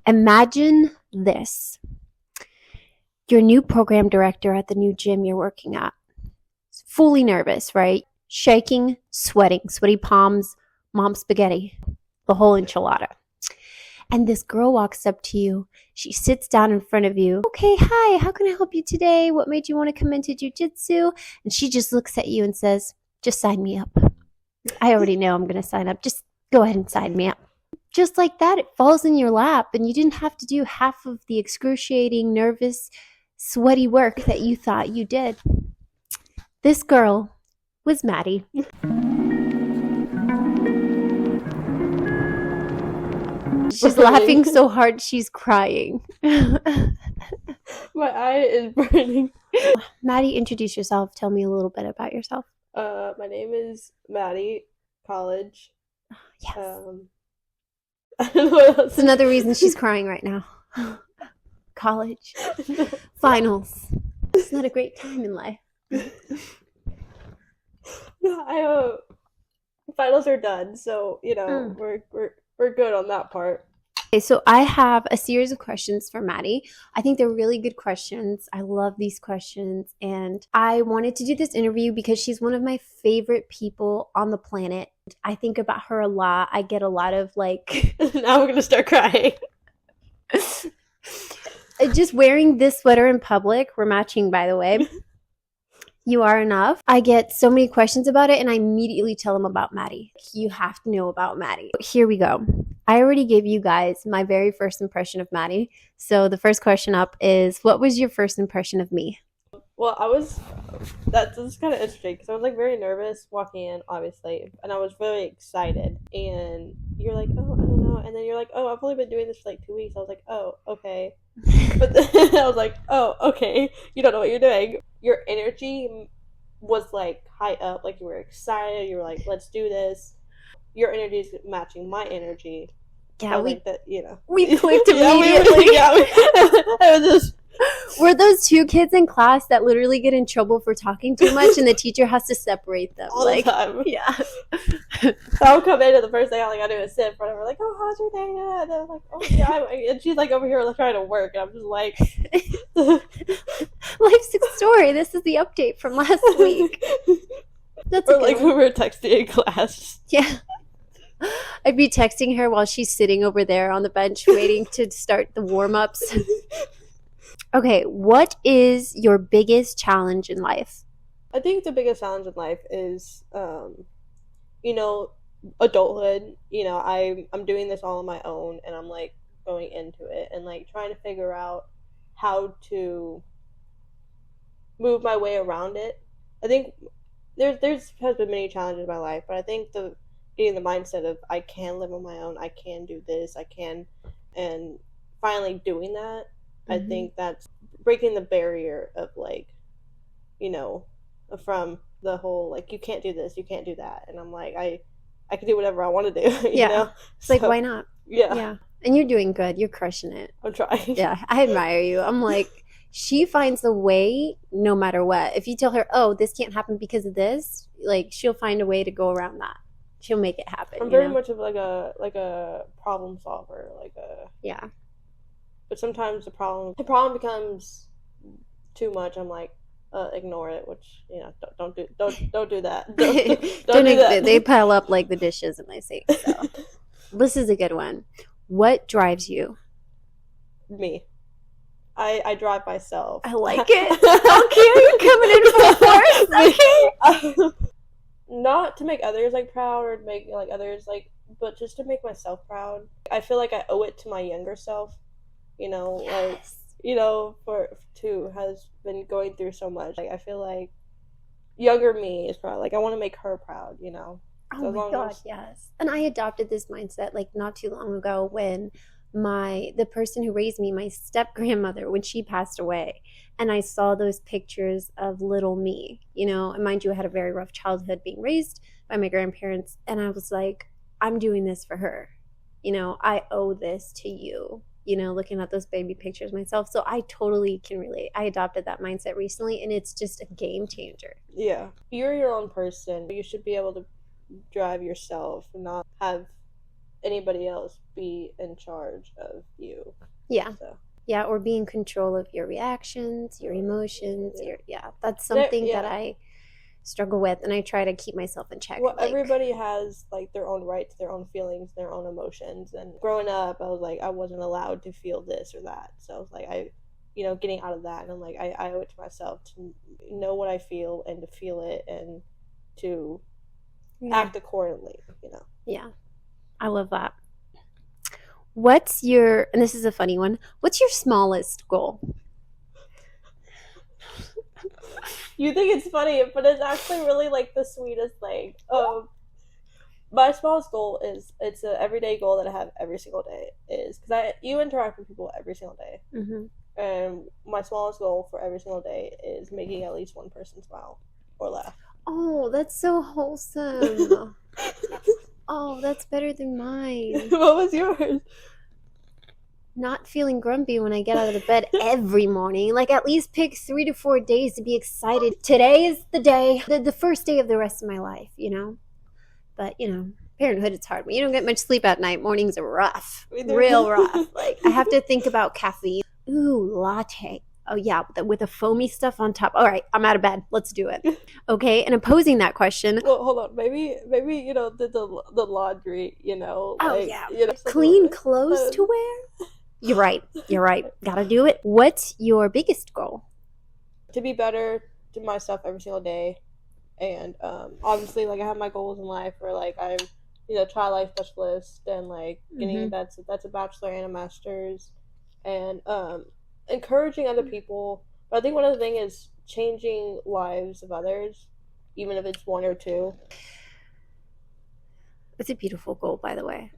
Imagine this. Your new program director at the new gym you're working at. Fully nervous, right? Shaking, sweating, sweaty palms, mom spaghetti, the whole enchilada. And this girl walks up to you. She sits down in front of you. Okay, hi, how can I help you today? What made you want to come into jiu-jitsu? And she just looks at you and says, just sign me up. I already know I'm going to sign up. Just go ahead and sign me up. Just like that, it falls in your lap and you didn't have to do half of the excruciating, nervous, sweaty work that you thought you did. This girl was Maddie. She's laughing so hard she's crying. My eye is burning. Maddie, introduce yourself. Tell me a little bit about yourself. My name is Maddie. College. Yes. I don't know what else. It's another reason she's crying right now. College. Finals. It's not a great time in life. No, finals are done, so we're good on that part. Okay, so I have a series of questions for Maddie. I think they're really good questions. I love these questions, and I wanted to do this interview because she's one of my favorite people on the planet. I think about her a lot. I get a lot of Now we're gonna start crying. Just wearing this sweater in public. We're matching, by the way. You are enough. I get so many questions about it, and I immediately tell them about Maddie. You have to know about Maddie. Here we go. I already gave you guys my very first impression of Maddie. So the first question up is, what was your first impression of me? Well, that's kind of interesting because I was very nervous walking in, obviously, and I was really excited. And you're like, oh, I don't know. And then you're like, oh, I've only been doing this for 2 weeks. I was like, oh, okay. But then I was like, oh, okay. You don't know what you're doing. Your energy was high up, you were excited. You were like, let's do this. Your energy is matching my energy. Yeah, we clicked immediately. I was just. We're those two kids in class that literally get in trouble for talking too much, and the teacher has to separate them. All the time. Yeah. I'll come in and the first thing I do is sit in front of her, oh, how's your day? Yeah. And they're like, oh, yeah. And she's over here trying to work, and I'm just like. Life's a story. This is the update from last week. That's or when we were texting in class. Yeah. I'd be texting her while she's sitting over there on the bench waiting to start the warm-ups. Okay, what is your biggest challenge in life? I think the biggest challenge in life is, adulthood. I'm doing this all on my own, and I'm going into it and trying to figure out how to move my way around it. I think there's has been many challenges in my life, but I think getting the mindset of I can live on my own, I can do this, I can, and finally doing that. I think that's breaking the barrier of from the whole you can't do this, you can't do that, and I'm I can do whatever I want to do. You know? It's why not? Yeah. And you're doing good. You're crushing it. I'm trying. Yeah, I admire you. I'm she finds a way no matter what. If you tell her, oh, this can't happen because of this, she'll find a way to go around that. She'll make it happen. I'm very much of a problem solver, yeah. But sometimes the problem becomes too much. I'm ignore it, which don't do that. Don't do that. They pile up like the dishes in my sink. So this is a good one. What drives you? Me. I drive myself. I like it. Okay, you're coming in full force. Okay. Not to make others proud or to make others but just to make myself proud. I feel I owe it to my younger self. Yes. Who has been going through so much. I feel younger me is proud. I want to make her proud. Oh my God, yes. And I adopted this mindset not too long ago when the person who raised me, my step grandmother, when she passed away, and I saw those pictures of little me. And mind you, I had a very rough childhood being raised by my grandparents, and I was I'm doing this for her. I owe this to you. Looking at those baby pictures myself. So I totally can relate. I adopted that mindset recently, and it's just a game changer. Yeah. You're your own person. You should be able to drive yourself and not have anybody else be in charge of you. Yeah. So Yeah, or be in control of your reactions, your emotions, yeah, that's something that yeah. I struggle with, and I try to keep myself in check. Well, Like, everybody has like their own rights, their own feelings, their own emotions. And growing up, I was like, I wasn't allowed to feel this or that. So I was like, getting out of that, and I'm like, I owe it to myself to know what I feel and to feel it and to yeah, act accordingly. You know. yeah, I love that. What's your, and this is a funny one, what's your smallest goal? You think it's funny, but it's actually really like the sweetest thing. My smallest goal is it's an everyday goal that I have every single day is because you interact with people every single day, Mm-hmm. and my smallest goal for every single day is making at least one person smile or laugh. Oh, that's so wholesome. Oh, that's better than mine. What was yours? Not feeling grumpy when I get out of the bed every morning. Like, at least pick 3 to 4 days to be excited. Today is the day, the first day of the rest of my life, you know? But, parenthood, it's hard. When you don't get much sleep at night, mornings are rough. Real rough. Like, I have to think about caffeine. Ooh, latte. Oh, yeah, with the foamy stuff on top. All right, I'm out of bed. Let's do it. Okay, and opposing that question, Well, hold on. Maybe the laundry. oh, Like yeah, something clean like clothes to wear? You're right. You're right. Gotta do it. What's your biggest goal? to be better to myself every single day. And obviously, like I have my goals in life, where like I'm, child life specialist, and like getting Mm-hmm. that's a bachelor and a master's, and encouraging other people. But I think one of the things is changing lives of others, even if it's one or two. It's a beautiful goal, by the way.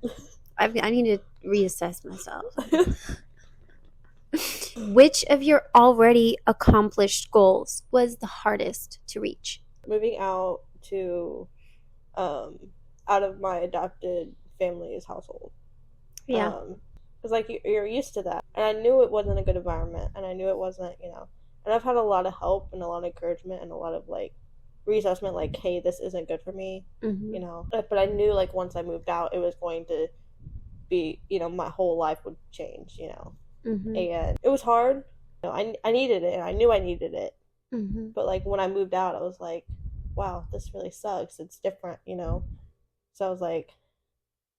I need to reassess myself. Which of your already accomplished goals was the hardest to reach? Moving out to um, out of my adopted family's household. Yeah. Because like you're used to that, and I knew it wasn't a good environment, and I knew it wasn't, and I've had a lot of help and a lot of encouragement and a lot of like reassessment, like, hey, this isn't good for me, Mm-hmm. But I knew like once I moved out, it was going to be, my whole life would change, Mm-hmm. and it was hard. I needed it, and I knew I needed it, Mm-hmm. but like when I moved out, I was like, wow, this really sucks. It's different. So I was like,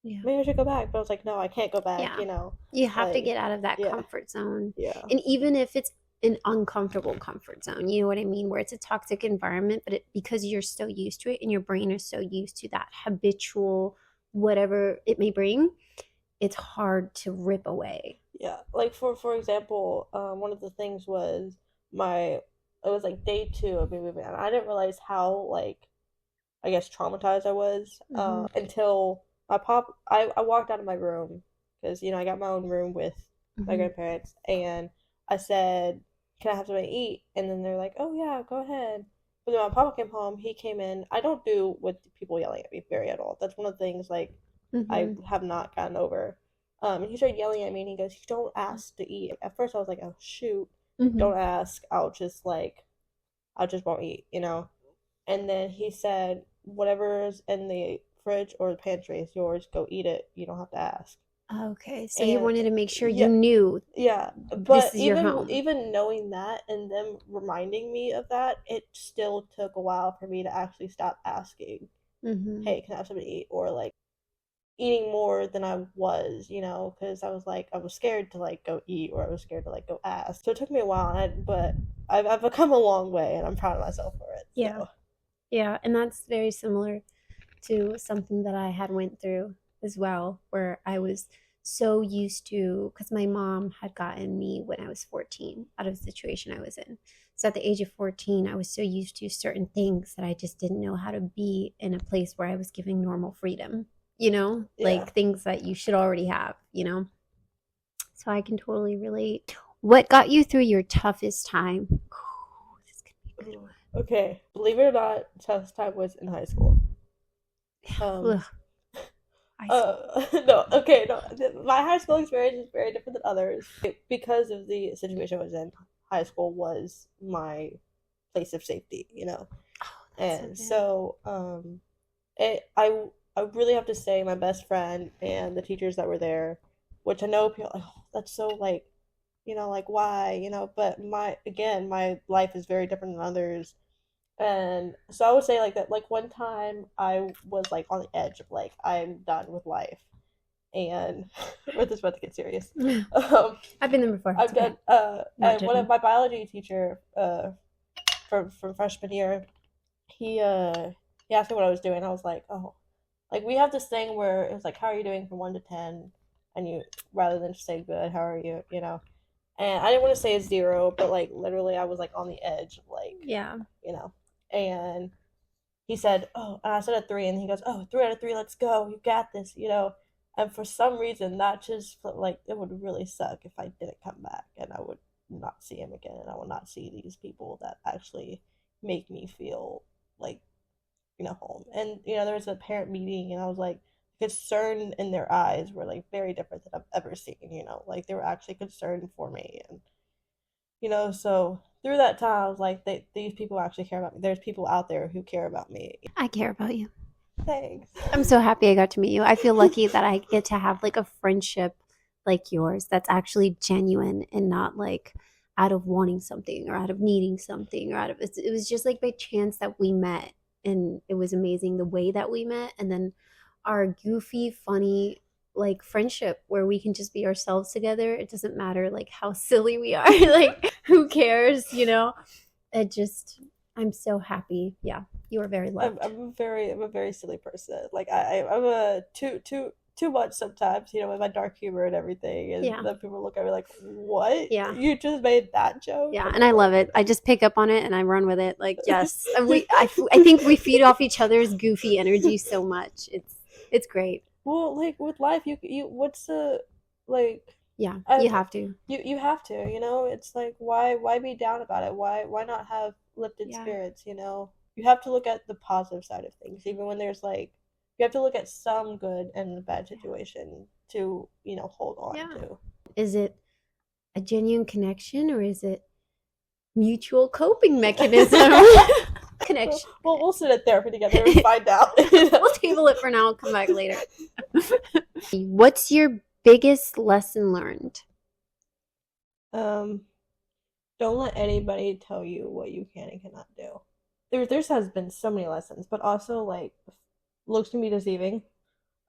Yeah. maybe I should go back, but I was like, no, I can't go back. Yeah. You have to Like, get out of that yeah, comfort zone. yeah, And even if it's an uncomfortable comfort zone, you know what I mean? Where it's a toxic environment, but because you're so used to it and your brain is so used to that habitual, whatever it may bring, it's hard to rip away. yeah. Like for example, one of the things was it was like day 2 of me moving out. I didn't realize how like I guess traumatized I was Mm-hmm. until I walked out of my room because I got my own room with my Mm-hmm. grandparents, and I said, "Can I have something to eat?" And then they're like, "Oh yeah, go ahead." But then my papa came home. He came in. I don't do with people yelling at me very at all. That's one of the things like I Mm-hmm. have not gotten over. And he started yelling at me, and he goes, "You don't ask to eat." At first, I was like, "Oh shoot, Mm-hmm. don't ask. I'll just won't eat." And then he said, "Whatever's in the fridge or the pantry is yours. Go eat it. You don't have to ask." Okay, so he And wanted to make sure you yeah, knew yeah. this But is your even home. even knowing that and them reminding me of that, it still took a while for me to actually stop asking, Mm-hmm. "Hey, can I have something to eat?" Or like eating more than I was, because I was scared to like go eat, or I was scared to like go ask. So it took me a while, but I've come a long way, and I'm proud of myself for it. Yeah, So yeah, and that's very similar to something that I had went through as well, where I was so used to, because my mom had gotten me when I was 14 out of the situation I was in. So at the age of 14, I was so used to certain things that I just didn't know how to be in a place where I was giving normal freedom, yeah. like things that you should already have. So I can totally relate. What got you through your toughest time? Ooh, this could be a good Okay, believe it or not, test time was in high school. one. Um, Ugh, high school. no, okay, no. My high school experience is very different than others because of the situation I was in. High school was my place of safety. Oh, that's so And good. so it I I really have to say my best friend and the teachers that were there, which I know people are like, oh, that's so like, like why, but my life is very different than others. And so I would say like that, like one time I was like on the edge of like, I'm done with life. And we're just about to get serious. I've been there before. I've Okay. done, and one of my biology teacher, from freshman year, he asked me what I was doing. I was like, oh, like we have this thing where it's like, how are you doing from 1 to 10, and you rather than just say good, how are you, And I didn't want to say a 0, but like literally, I was like on the edge of like, Yeah. And he said, oh, and I said a 3, and he goes, oh, 3 out of 3, let's go, you got this. And for some reason, that just felt like it would really suck if I didn't come back and I would not see him again, and I would not see these people that actually make me feel like, home. And, there was a parent meeting, and I was like, concern in their eyes were like very different than I've ever seen, like they were actually concerned for me. And, so through that time, I was like, these people actually care about me. There's people out there who care about me. I care about you. Thanks. I'm so happy I got to meet you. I feel lucky that I get to have like a friendship like yours that's actually genuine and not like out of wanting something or out of needing something or out of it was just like by chance that we met, and it was amazing the way that we met, and then our goofy funny like friendship where we can just be ourselves together. It doesn't matter like how silly we are. Like who cares, I'm so happy. Yeah, you are very loved. I'm a very silly person. Like I'm a too much sometimes, with my dark humor and everything. And Yeah. then people look at me like, what? Yeah. You just made that joke? Yeah, and I love it. I just pick up on it and I run with it. Like, yes, I think we feed off each other's goofy energy so much. It's great. Well, like with life, you what's the like? Yeah, you have to. You have to. It's like why be down about it? Why not have lifted spirits? You have to look at the positive side of things, even when there's like you have to look at some good and a bad situation to hold on to. Is it a genuine connection or is it mutual coping mechanism? Connection. Well, we'll sit at therapy together and find out. We'll table it for now and come back later. What's your biggest lesson learned? Don't let anybody tell you what you can and cannot do. There has been so many lessons, but also like looks can be deceiving.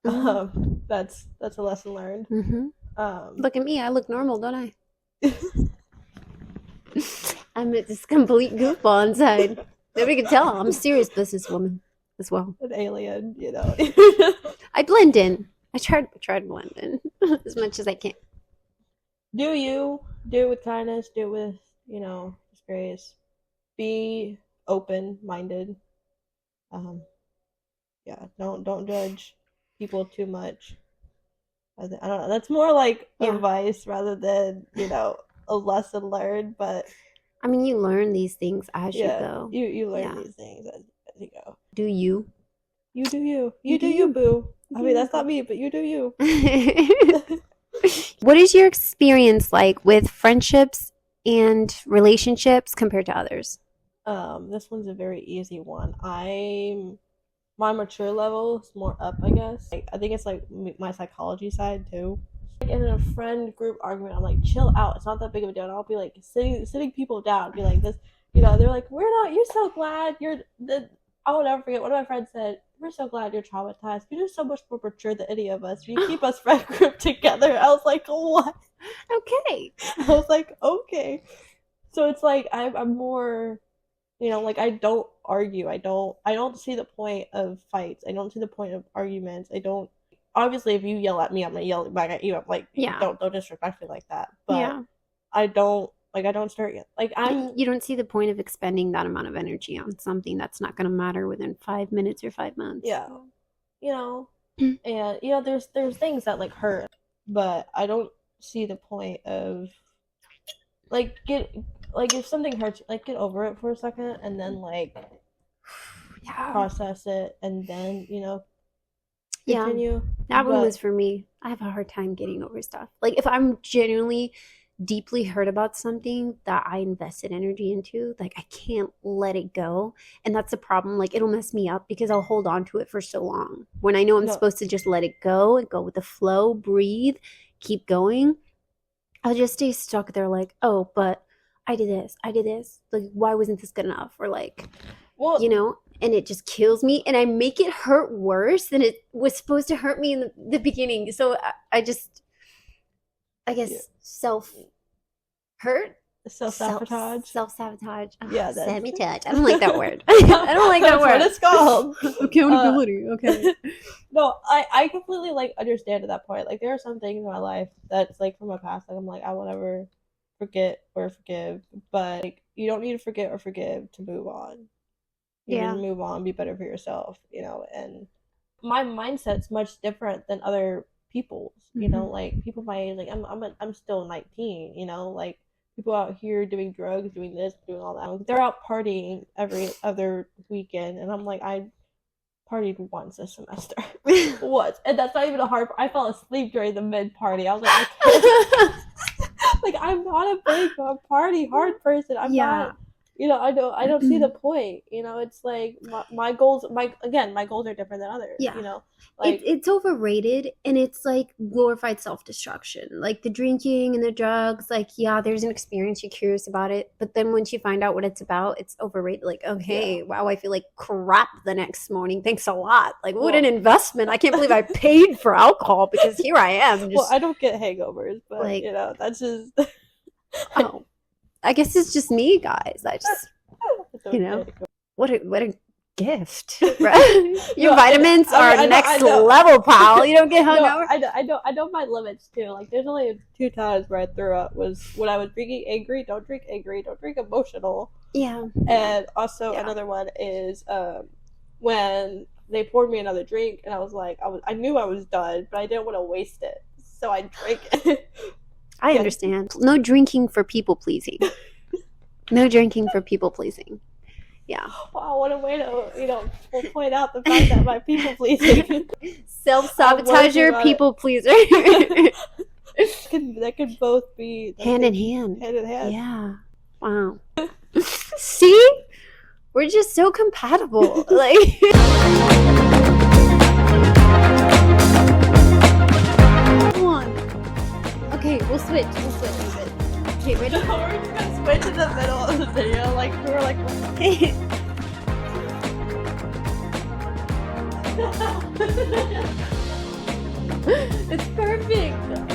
Mm-hmm. That's a lesson learned. Mm-hmm. Look at me, I look normal, don't I? I'm this complete goofball inside. Nobody can tell. I'm a serious businesswoman as well. An alien, I blend in. I tried to blend in as much as I can. Do it with kindness. Do it with just grace. Be open-minded. Yeah, don't judge people too much. I don't know. That's more like advice rather than a lesson learned. But I mean, you learn these things as you go. You learn these things as you go. Do you? You do you. You do you, boo. I mean, that's not me, but you do you. What is your experience like with friendships and relationships compared to others? This one's a very easy one. My mature level is more up, I guess. Like, I think it's like my psychology side too. Like in a friend group argument, I'm like, chill out. It's not that big of a deal. And I'll be like sitting people down, be like this. They're like, we're not. You're so glad you're the. I will never forget. One of my friends said, "We're so glad you're traumatized. You're just so much more mature than any of us. You keep us friend group together." I was like, what? Okay. I was like, okay. So it's like I'm more. Like I don't argue. I don't see the point of fights. I don't see the point of arguments. I don't. Obviously, if you yell at me, I'm gonna yell back at you. I'm like, don't disrespect me like that. But I don't start like You don't see the point of expending that amount of energy on something that's not going to matter within 5 minutes or 5 months. Yeah, and there's things that like hurt, but I don't see the point of if something hurts, like get over it for a second and then like process it and then continue. That one was for me. I have a hard time getting over stuff. Like if I'm genuinely deeply hurt about something that I invested energy into, like I can't let it go. And that's the problem. Like it'll mess me up because I'll hold on to it for so long. When I know I'm No. supposed to just let it go and go with the flow, breathe, keep going, I'll just stay stuck there like, oh, but I did this. I did this. Like, why wasn't this good enough? Or like, Well, and it just kills me and I make it hurt worse than it was supposed to hurt me in the beginning. So I guess Yeah. self hurt, self-sabotage. self-sabotage. Yeah, that's sabotage. I don't like that word. I don't like that That's word. what it's called. Accountability. Okay. No, I completely like understand at that point. Like there are some things in my life that's like from my past, like I'm like I will never forget or forgive, but like you don't need to forget or forgive to move on. You need Yeah. to move on, be better for yourself, and my mindset's much different than other people's, like people my age, like I'm still 19, like people out here doing drugs, doing this, doing all that. They're out partying every other weekend, and I'm like, I partied once this semester. Once. And that's not even a hard I fell asleep during the mid party. I was like, I can't. Like I'm not a big party hard person. I'm not. I don't see the point. It's like my goals. My goals are different than others. Yeah. Like it's overrated and it's like glorified self-destruction. Like the drinking and the drugs, like yeah, there's an experience, you're curious about it, but then once you find out what it's about, it's overrated. Like, okay, wow, I feel like crap the next morning. Thanks a lot. Like what an investment. I can't believe I paid for alcohol because here I am. well, I don't get hangovers, but like, that's just oh, I guess it's just me, guys. I just what a gift, right? Your vitamins are next level, pal. You don't get hungover. I know my limits too. Like there's only 2 times where I threw up was when I was drinking angry. Don't drink angry. Don't drink emotional. Yeah. And also another one is when they poured me another drink and I was like I knew I was done, but I didn't want to waste it, so I drank it. I understand. No drinking for people pleasing. No drinking for people pleasing. Yeah. Wow, what a way to point out the fact that my people pleasing. Self-sabotager, people pleaser. That could both be hand in hand. Hand in hand. Yeah. Wow. See? We're just so compatible. Like come on. Okay, we'll switch. Okay, ready? We're just gonna switch in the middle of the video. Like we were like it's perfect.